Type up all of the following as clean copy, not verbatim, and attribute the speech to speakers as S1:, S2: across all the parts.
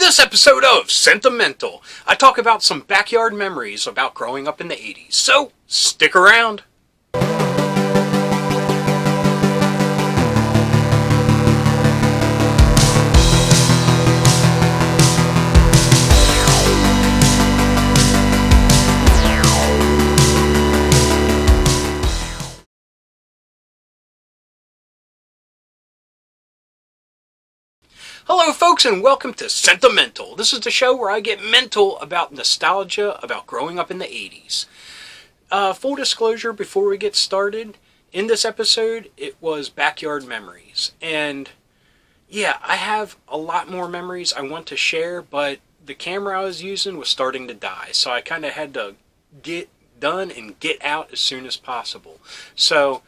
S1: this episode of Sentimental, I talk about some backyard memories about growing up in the 80s. So, stick around. Hello folks and welcome to Sentimental. This is the show where I get mental about nostalgia about growing up in the 80s. Full disclosure before we get started, in this episode it was backyard memories. And yeah, I have a lot more memories I want to share, but the camera I was using was starting to die. So I kind of had to get done and get out as soon as possible. So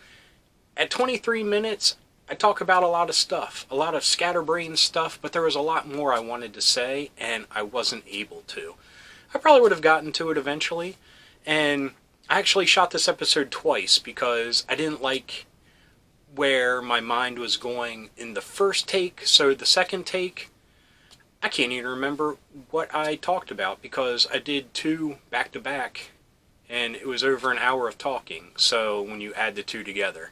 S1: at 23 minutes, I talk about a lot of stuff, a lot of scatterbrain stuff, but there was a lot more I wanted to say, and I wasn't able to. I probably would have gotten to it eventually, and I actually shot this episode twice because I didn't like where my mind was going in the first take, so the second take, I can't even remember what I talked about because I did two back-to-back, and it was over an hour of talking, so when you add the two together.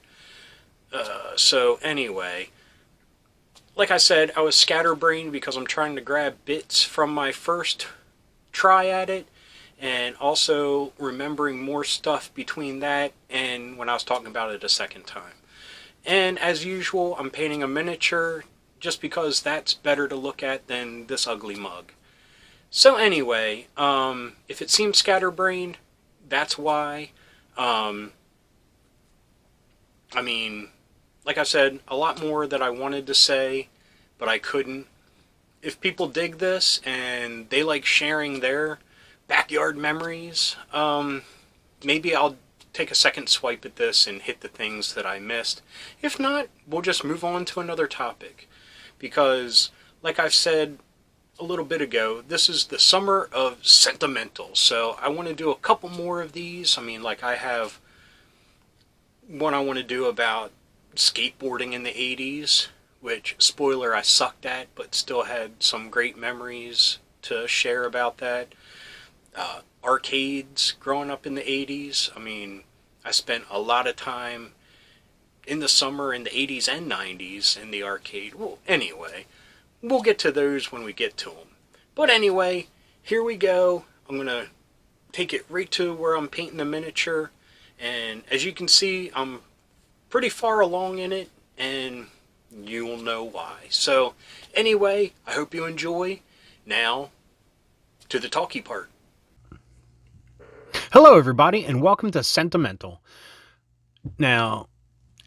S1: So anyway, like I said, I was scatterbrained because I'm trying to grab bits from my first try at it, and also remembering more stuff between that and when I was talking about it a second time. And as usual, I'm painting a miniature just because that's better to look at than this ugly mug. So anyway, if it seems scatterbrained, that's why. Like I said, a lot more that I wanted to say, but I couldn't. If people dig this and they like sharing their backyard memories, maybe I'll take a second swipe at this and hit the things that I missed. If not, we'll just move on to another topic. Because, like I've said a little bit ago, this is the summer of sentimental. So I want to do a couple more of these. I have one I want to do about skateboarding in the 80s, which, spoiler, I sucked at, but still had some great memories to share about that. Arcades growing up in the 80s. I spent a lot of time in the summer in the 80s and 90s in the arcade. Well, anyway, we'll get to those when we get to them. But anyway, here we go. I'm going to take it right to where I'm painting the miniature. And as you can see, I'm pretty far along in it, and you will know why. So, anyway, I hope you enjoy. Now, to the talky part. Hello, everybody, and welcome to Sentimental. Now,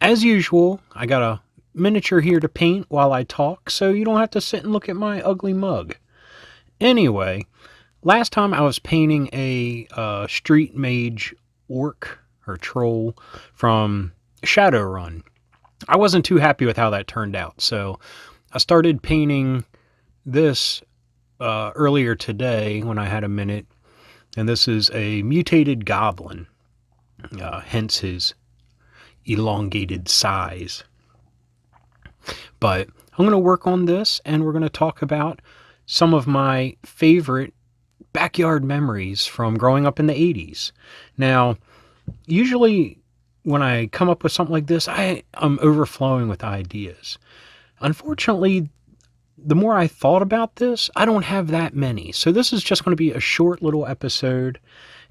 S1: as usual, I got a miniature here to paint while I talk, so you don't have to sit and look at my ugly mug. Anyway, last time I was painting a street mage orc or troll from Shadowrun. I wasn't too happy with how that turned out, so I started painting this earlier today when I had a minute, and this is a mutated goblin, hence his elongated size. But I'm going to work on this, and we're going to talk about some of my favorite backyard memories from growing up in the 80s. Now, usually when I come up with something like this, I'm overflowing with ideas. Unfortunately, the more I thought about this, I don't have that many. So this is just going to be a short little episode.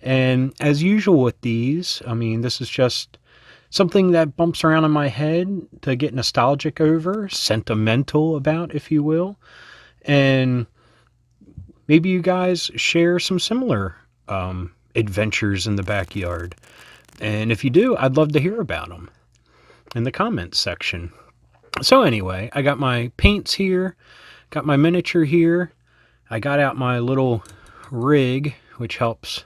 S1: And as usual with these, this is just something that bumps around in my head to get nostalgic over, sentimental about, if you will. And maybe you guys share some similar adventures in the backyard. And if you do, I'd love to hear about them in the comments section. So anyway, I got my paints here, got my miniature here. I got out my little rig, which helps.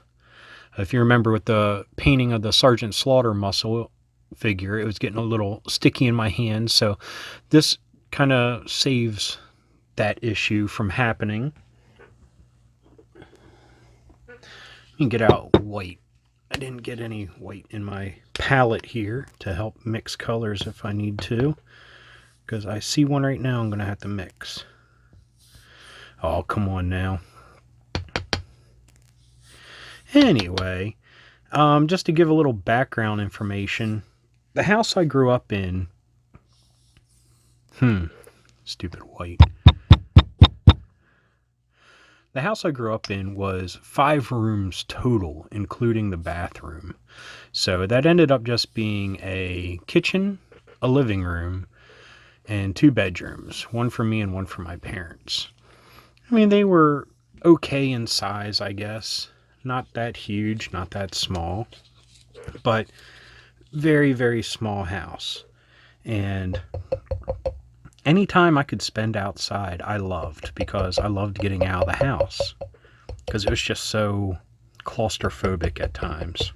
S1: If you remember with the painting of the Sergeant Slaughter muscle figure, it was getting a little sticky in my hands. So this kind of saves that issue from happening. You can get out white. I didn't get any white in my palette here to help mix colors if I need to, because I see one right now I'm going to have to mix. Oh, come on now. Anyway, just to give a little background information, the house I grew up in, stupid white. The house I grew up in was 5 rooms total, including the bathroom. So that ended up just being a kitchen, a living room, and 2 bedrooms, one for me and one for my parents. I mean, they were okay in size, I guess. Not that huge, not that small, but very, very small house. And anytime I could spend outside, I loved, because I loved getting out of the house, because it was just so claustrophobic at times.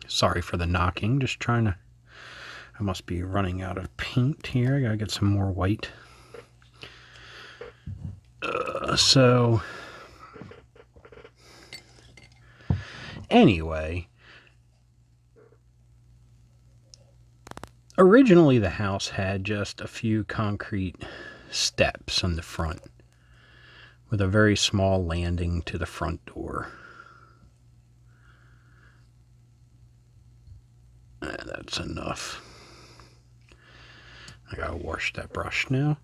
S1: Sorry for the knocking, just trying to... I must be running out of paint here. I gotta get some more white. So, anyway, originally the house had just a few concrete steps on the front with a very small landing to the front door. That's enough. I gotta wash that brush now.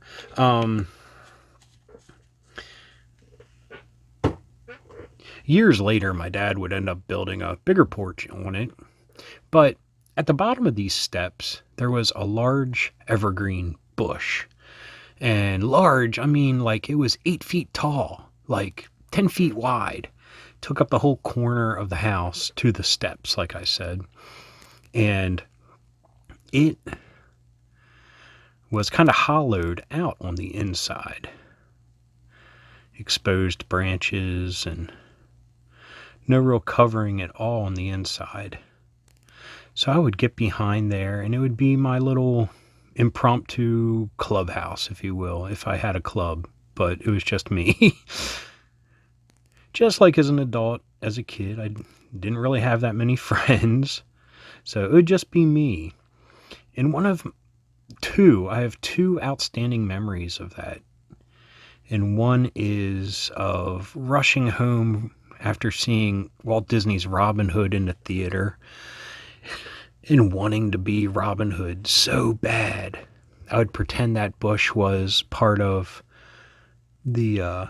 S1: Years later, my dad would end up building a bigger porch on it, but at the bottom of these steps, there was a large evergreen bush. And large, I mean, like, it was 8 feet tall, like 10 feet wide. Took up the whole corner of the house to the steps, like I said. And it was kind of hollowed out on the inside. Exposed branches and no real covering at all on the inside. So I would get behind there, and it would be my little impromptu clubhouse, if you will, if I had a club, but it was just me. Just like as an adult, as a kid, I didn't really have that many friends, so it would just be me. And I have 2 outstanding memories of that. And one is of rushing home after seeing Walt Disney's Robin Hood in the theater and wanting to be Robin Hood so bad. I would pretend that bush was part of the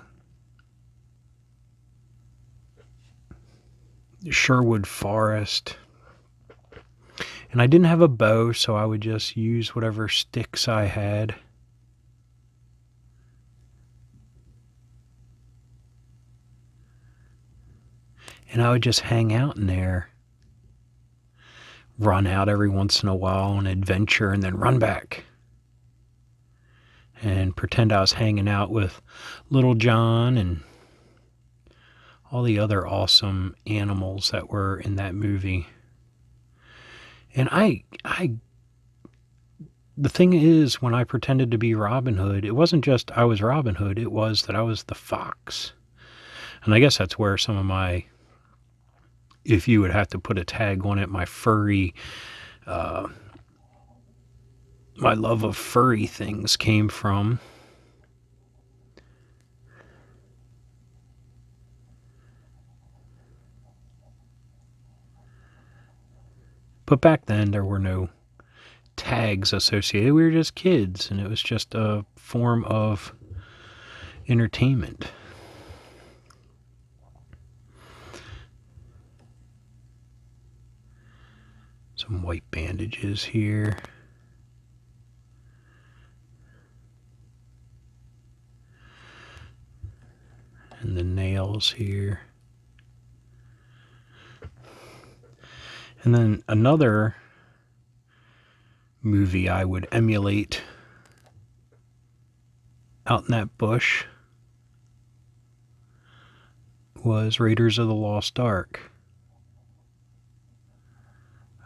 S1: Sherwood Forest. And I didn't have a bow, so I would just use whatever sticks I had. And I would just hang out in there. Run out every once in a while on an adventure and then run back. And pretend I was hanging out with Little John and all the other awesome animals that were in that movie. And the thing is, when I pretended to be Robin Hood, it wasn't just I was Robin Hood, it was that I was the fox. And I guess that's where some of my, if you would have to put a tag on it, my love of furry things came from. But back then, there were no tags associated. We were just kids, and it was just a form of entertainment. Some white bandages here. And the nails here. And then another movie I would emulate out in that bush was Raiders of the Lost Ark.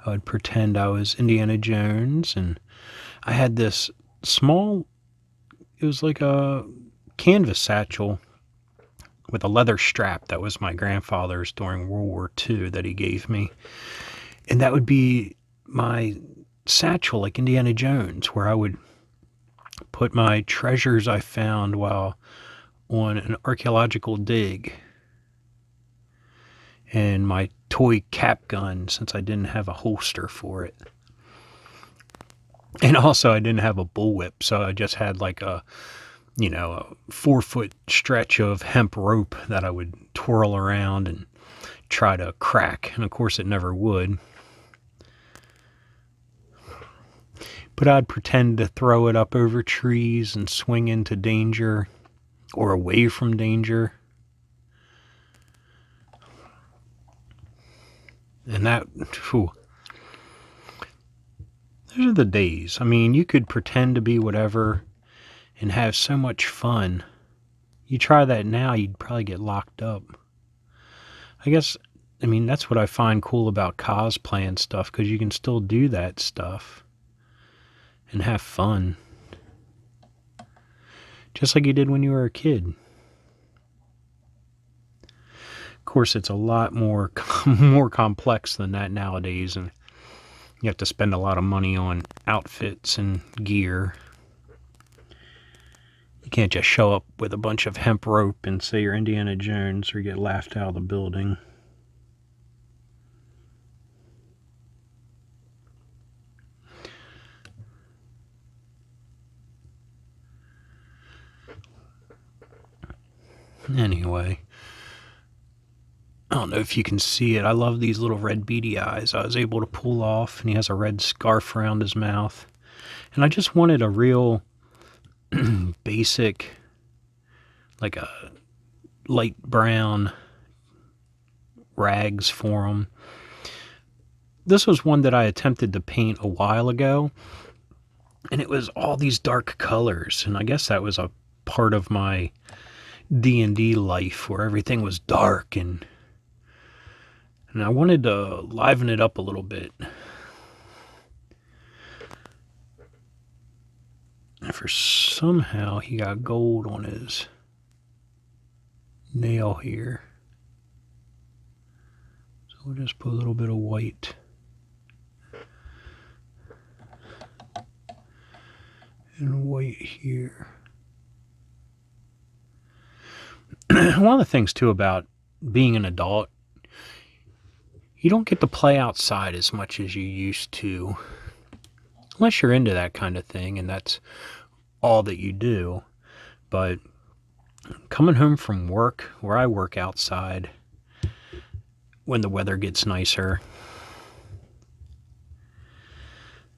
S1: I would pretend I was Indiana Jones, and I had this small, it was like a canvas satchel with a leather strap that was my grandfather's during World War II that he gave me. And that would be my satchel, like Indiana Jones, where I would put my treasures I found while on an archaeological dig, and my toy cap gun, since I didn't have a holster for it. And also I didn't have a bullwhip, so I just had like a 4-foot stretch of hemp rope that I would twirl around and try to crack. And of course it never would. But I'd pretend to throw it up over trees and swing into danger or away from danger. And that, whew, those are the days. I mean, you could pretend to be whatever and have so much fun. You try that now, you'd probably get locked up. I mean, that's what I find cool about cosplay and stuff, because you can still do that stuff and have fun. Just like you did when you were a kid. Of course, it's a lot more complex than that nowadays, and you have to spend a lot of money on outfits and gear. You can't just show up with a bunch of hemp rope and say you're Indiana Jones or you get laughed out of the building. Anyway, I don't know if you can see it. I love these little red beady eyes I was able to pull off, and he has a red scarf around his mouth. And I just wanted a real basic, like a light brown rags for him. This was one that I attempted to paint a while ago, and it was all these dark colors, and I guess that was a part of my D&D life where everything was dark, and I wanted to liven it up a little bit. And for somehow he got gold on his nail here. So we'll just put a little bit of white. And white here. One of the things too about being an adult, you don't get to play outside as much as you used to, unless you're into that kind of thing and that's all that you do. But coming home from work, where I work outside when the weather gets nicer,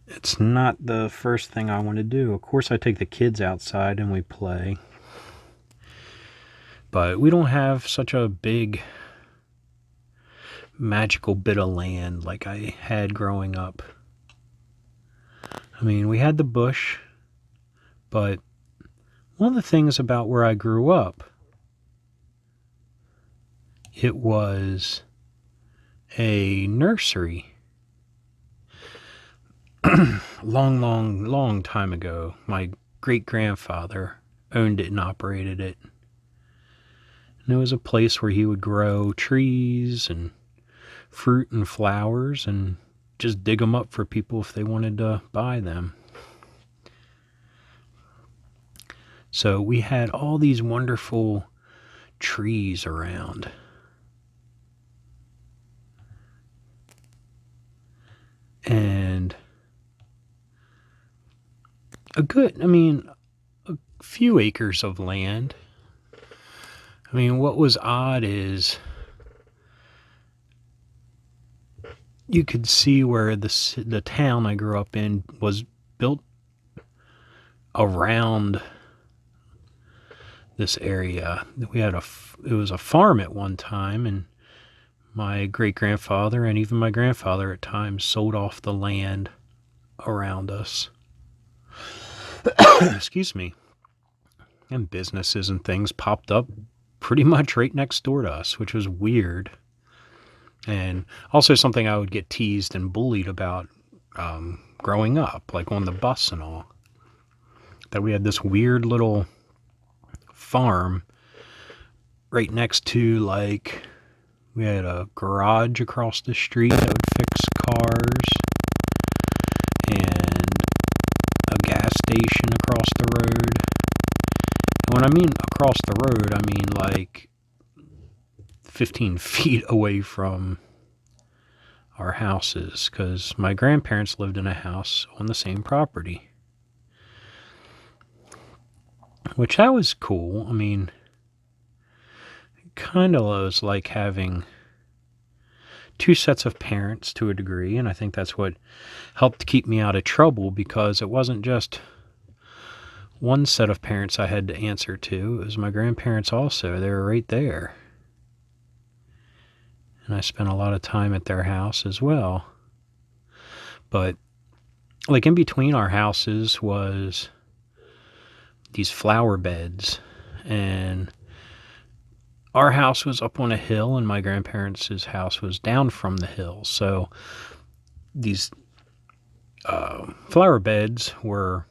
S1: it's not the first thing I want to do. Of course I take the kids outside and we play, but we don't have such a big magical bit of land like I had growing up. I mean, we had the bush, but one of the things about where I grew up, it was a nursery. Long time ago, my great-grandfather owned it and operated it. And it was a place where he would grow trees and fruit and flowers and just dig them up for people if they wanted to buy them. So we had all these wonderful trees around. And a few acres of land. I mean, what was odd is you could see where the town I grew up in was built around this area. It was a farm at one time, and my great-grandfather and even my grandfather at times sold off the land around us. Excuse me. And businesses and things popped up pretty much right next door to us, which was weird. And also something I would get teased and bullied about growing up, like on the bus and all. That we had this weird little farm right next to, like, we had a garage across the street that would fix cars, and a gas station across the when I mean across the road, I mean like 15 feet away from our houses, because my grandparents lived in a house on the same property, which that was cool. I mean, it kind of was like having two sets of parents to a degree, and I think that's what helped keep me out of trouble, because it wasn't just one set of parents I had to answer to. It was my grandparents also. They were right there. And I spent a lot of time at their house as well. But like in between our houses was these flower beds, and our house was up on a hill and my grandparents' house was down from the hill. So these flower beds were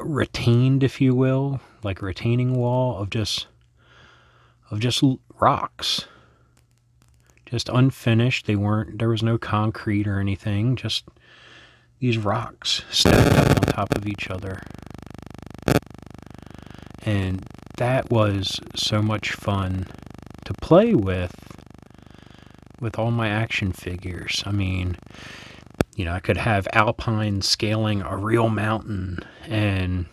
S1: retained, if you will, like a retaining wall of just rocks, just unfinished. There was no concrete or anything, just these rocks stacked up on top of each other. And that was so much fun to play with all my action figures. I mean, you know, I could have Alpine scaling a real mountain, and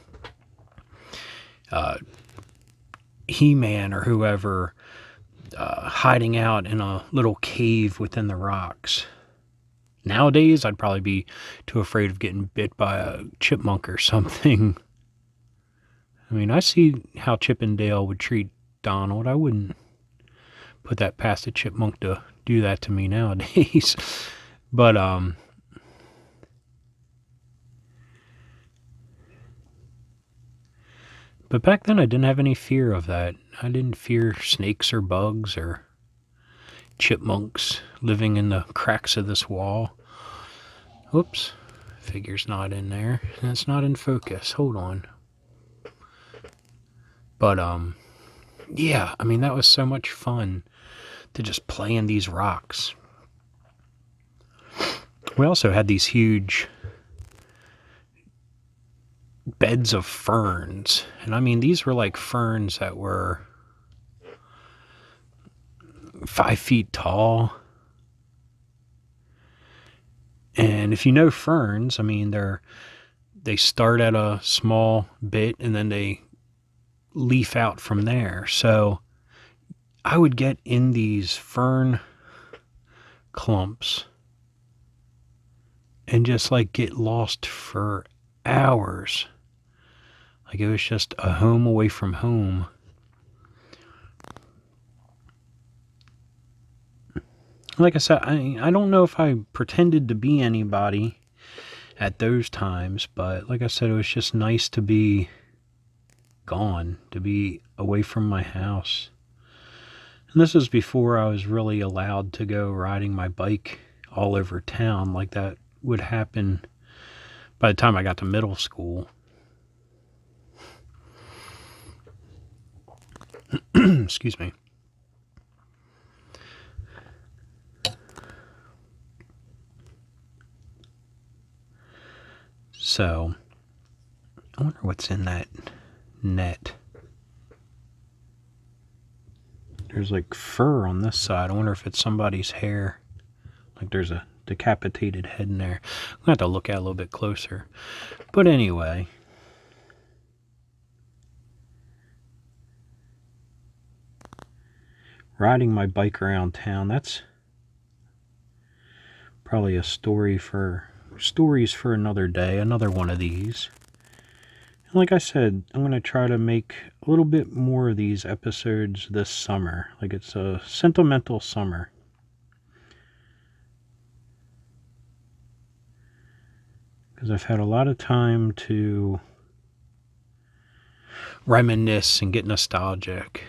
S1: He-Man or whoever hiding out in a little cave within the rocks. Nowadays, I'd probably be too afraid of getting bit by a chipmunk or something. I mean, I see how Chip and Dale would treat Donald. I wouldn't put that past a chipmunk to do that to me nowadays. But back then I didn't have any fear of that. I didn't fear snakes or bugs or chipmunks living in the cracks of this wall. Oops, figure's not in there. It's not in focus. Hold on. But yeah, I mean, that was so much fun to just play in these rocks. We also had these huge beds of ferns, and I mean, these were like ferns that were 5 feet tall. And if you know ferns, I mean, they start at a small bit and then they leaf out from there. So I would get in these fern clumps and just like get lost for hours. Like it was just a home away from home. Like I said, I don't know if I pretended to be anybody at those times, but like I said, it was just nice to be gone, to be away from my house. And this was before I was really allowed to go riding my bike all over town like that would happen by the time I got to middle school. Excuse me. So, I wonder what's in that net. There's like fur on this side. I wonder if it's somebody's hair. Like there's a decapitated head in there. I'm going to have to look at it a little bit closer. But anyway. Riding my bike around town, that's probably a stories for another day, another one of these. And like I said, I'm going to try to make a little bit more of these episodes this summer. Like it's a sentimental summer. Because I've had a lot of time to reminisce and get nostalgic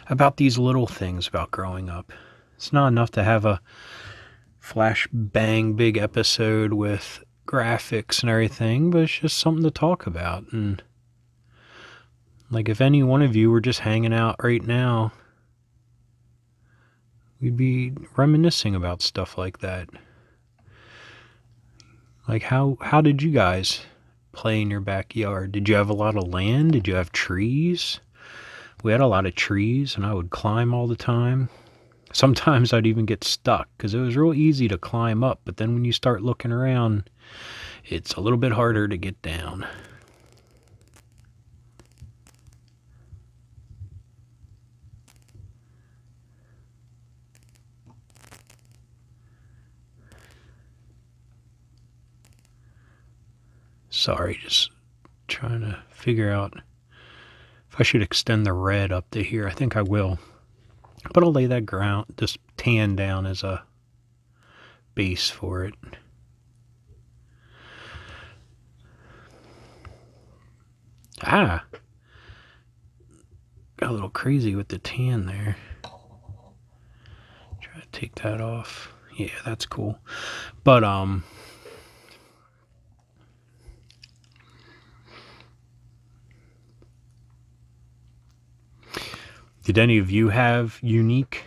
S1: about these little things about growing up. It's not enough to have a flash bang big episode with graphics and everything, but it's just something to talk about. And like if any one of you were just hanging out right now we'd be reminiscing about stuff like that. Like how did you guys play in your backyard? Did you have a lot of land? Did you have trees? We had a lot of trees, and I would climb all the time. Sometimes I'd even get stuck because it was real easy to climb up, but then when you start looking around, it's a little bit harder to get down. Sorry, just trying to figure out if I should extend the red up to here. I think I will. But I'll lay that this tan down as a base for it. Ah! Got a little crazy with the tan there. Try to take that off. Yeah, that's cool. But, did any of you have unique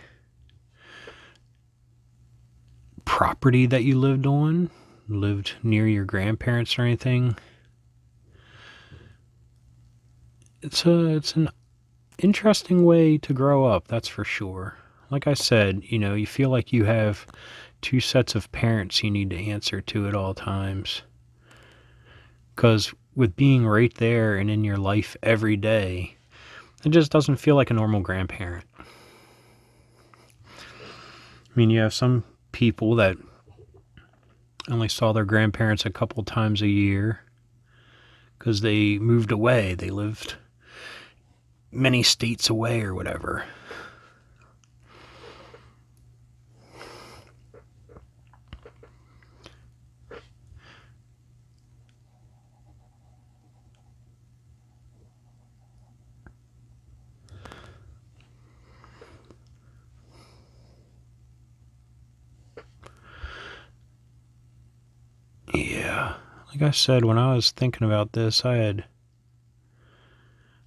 S1: property that you lived on? Lived near your grandparents or anything? It's an interesting way to grow up, that's for sure. Like I said, you feel like you have two sets of parents you need to answer to at all times. Because with being right there and in your life every day, it just doesn't feel like a normal grandparent. I mean, you have some people that only saw their grandparents a couple times a year because they moved away. They lived many states away or whatever. Yeah, like I said, when I was thinking about this, I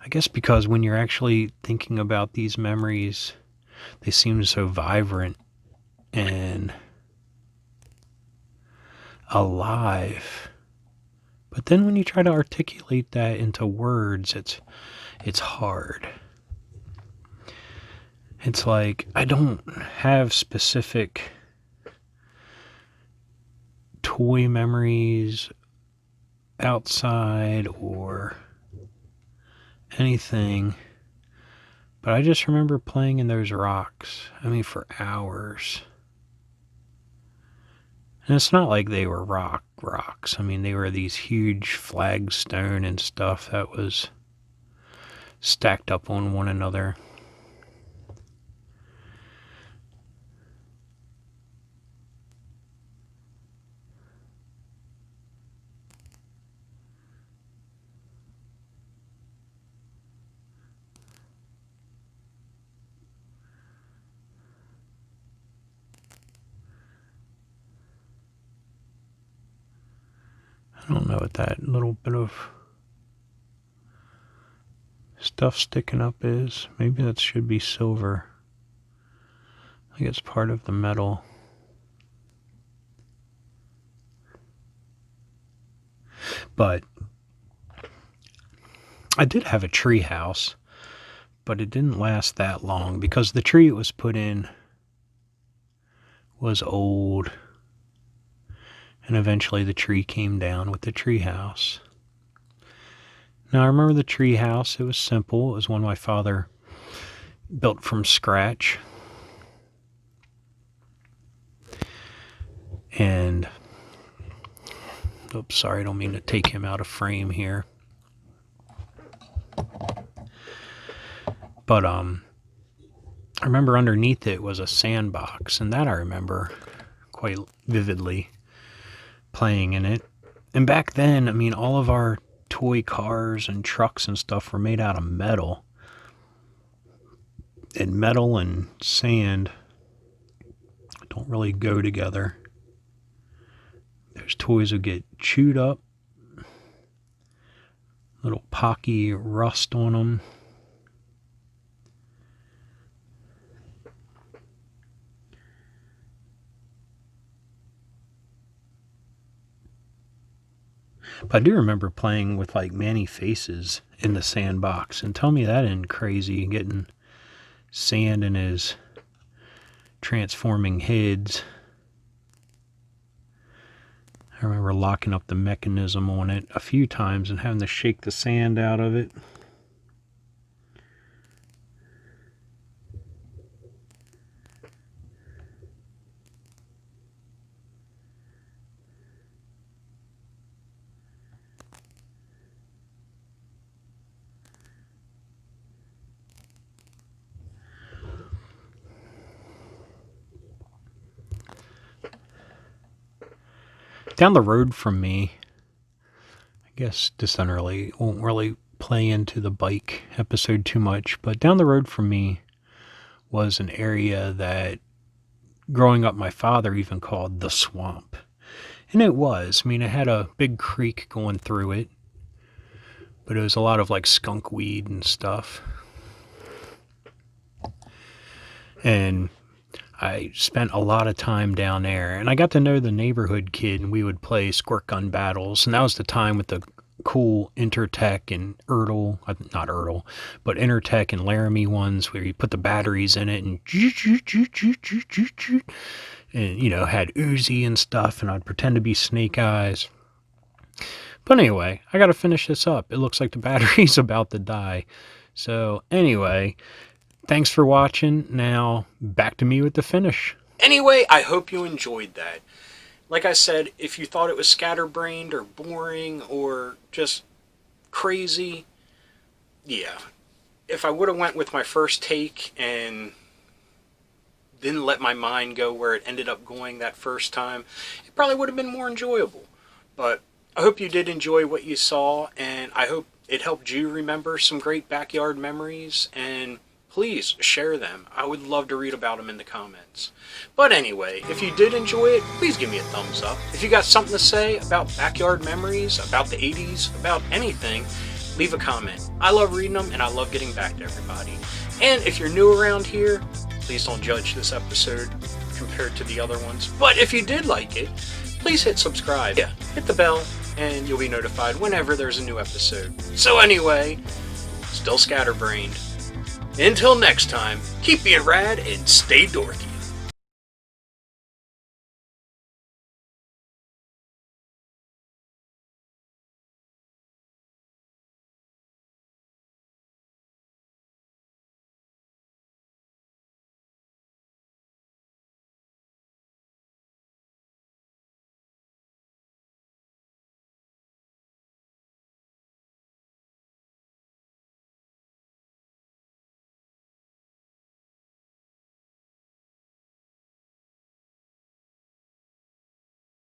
S1: guess because when you're actually thinking about these memories, they seem so vibrant and alive. But then when you try to articulate that into words, it's hard. It's like I don't have specific toy memories outside or anything, but I just remember playing in those rocks. I mean, for hours. And it's not like they were rocks. I mean, they were these huge flagstone and stuff that was stacked up on one another. I don't know what that little bit of stuff sticking up is. Maybe that should be silver. I think it's part of the metal. But I did have a tree house, but it didn't last that long because the tree it was put in was old. And eventually the tree came down with the tree house. Now I remember the tree house. It was simple. It was one my father built from scratch. And oops, sorry, I don't mean to take him out of frame here. But I remember underneath it was a sandbox, and that I remember quite vividly, playing in it. And back then, I mean, all of our toy cars and trucks and stuff were made out of metal. And metal and sand don't really go together. Those toys would get chewed up, little pocky rust on them. But I do remember playing with like Manny Faces in the sandbox, and tell me that isn't crazy, getting sand in his transforming heads. I remember locking up the mechanism on it a few times and having to shake the sand out of it. Down the road from me, I guess this won't really play into the bike episode too much, but down the road from me was an area that growing up my father even called the swamp. And it was. I mean, it had a big creek going through it, but it was a lot of like skunk weed and stuff. And I spent a lot of time down there, and I got to know the neighborhood kid, and we would play squirt gun battles, and that was the time with the cool Intertech and not Ertl, but Intertech and Laramie ones where you put the batteries in it and you know, had Uzi and stuff, and I'd pretend to be Snake Eyes. But anyway, I gotta finish this up. It looks like the battery's about to die. So anyway, thanks for watching. Now, back to me with the finish. Anyway, I hope you enjoyed that. Like I said, if you thought it was scatterbrained or boring or just crazy, yeah. If I would have went with my first take and didn't let my mind go where it ended up going that first time, it probably would have been more enjoyable. But I hope you did enjoy what you saw, and I hope it helped you remember some great backyard memories, and please share them. I would love to read about them in the comments. But anyway, if you did enjoy it, please give me a thumbs up. If you got something to say about backyard memories, about the 80s, about anything, leave a comment. I love reading them, and I love getting back to everybody. And if you're new around here, please don't judge this episode compared to the other ones. But if you did like it, please hit subscribe. Yeah, hit the bell, and you'll be notified whenever there's a new episode. So anyway, still scatterbrained. Until next time, keep being rad and stay dorky.